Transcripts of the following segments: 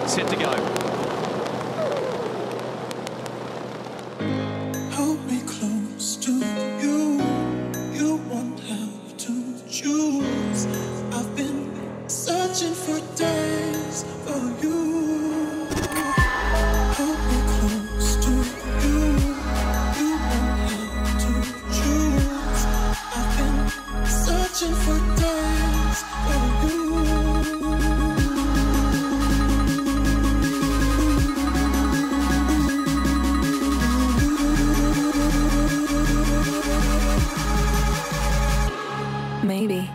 set to go. Hold me close to you. You won't have to choose. I've been searching for days for you. Hold me close to you. You won't have to choose. I've been searching for days for you. Maybe.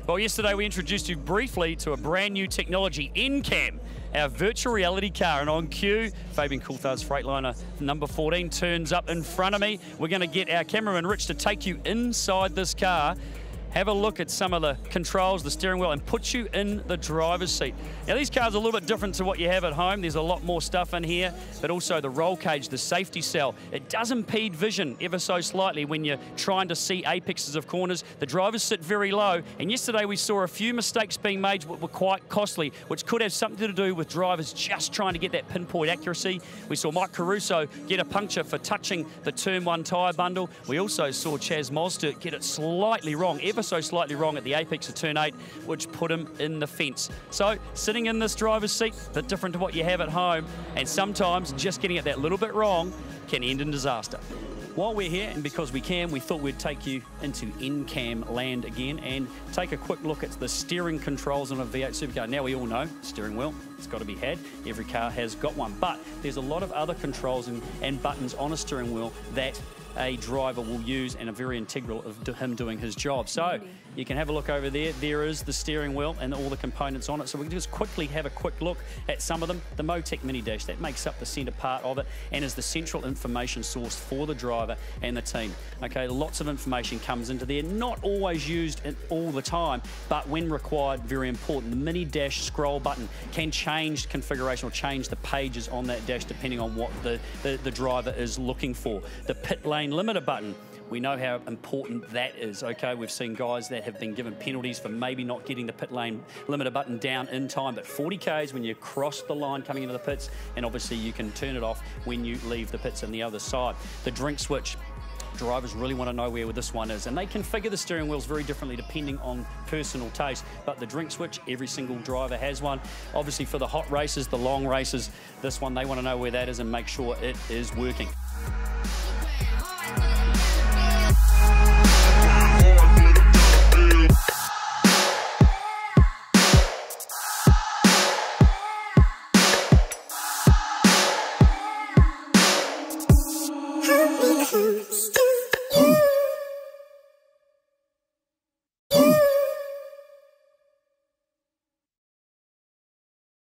Well, yesterday we introduced you briefly to a brand new technology, NCAM, our virtual reality car. And on cue, Fabian Coulthard's Freightliner number 14 turns up in front of me. We're going to get our cameraman Rich to take you inside this car, have a look at some of the controls, the steering wheel, and put you in the driver's seat. Now, these cars are a little bit different to what you have at home. There's a lot more stuff in here, but also the roll cage, the safety cell. It does impede vision ever so slightly when you're trying to see apexes of corners. The drivers sit very low, and yesterday we saw a few mistakes being made that were quite costly, which could have something to do with drivers just trying to get that pinpoint accuracy. We saw Mike Caruso get a puncture for touching the Turn 1 tyre bundle. We also saw Chaz Mostert get it slightly wrong, ever so slightly wrong at the apex of Turn 8, which put him in the fence. So sitting in this driver's seat, a bit different to what you have at home, and sometimes just getting it that little bit wrong can end in disaster. While we're here, and because we can, we thought we'd take you into NCAM land again and take a quick look at the steering controls on a V8 Supercar. Now, we all know steering wheel, it's got to be had. Every car has got one, but there's a lot of other controls and buttons on a steering wheel that a driver will use and are very integral of him doing his job. So you can have a look over there. There is the steering wheel and all the components on it. So we can just quickly have a quick look at some of them. The Motec Mini Dash, that makes up the centre part of it and is the central information source for the driver and the team. Okay, lots of information comes into there, not always used all the time, but when required, very important. The Mini Dash scroll button can change configuration or change the pages on that dash depending on what the driver is looking for. The pit lane limiter button, we know how important that is, okay? We've seen guys that have been given penalties for maybe not getting the pit lane limiter button down in time, but 40 Ks when you cross the line coming into the pits, and obviously you can turn it off when you leave the pits on the other side. The drink switch, drivers really want to know where this one is, and they configure the steering wheels very differently depending on personal taste, but the drink switch, every single driver has one. Obviously for the hot races, the long races, this one, they want to know where that is and make sure it is working.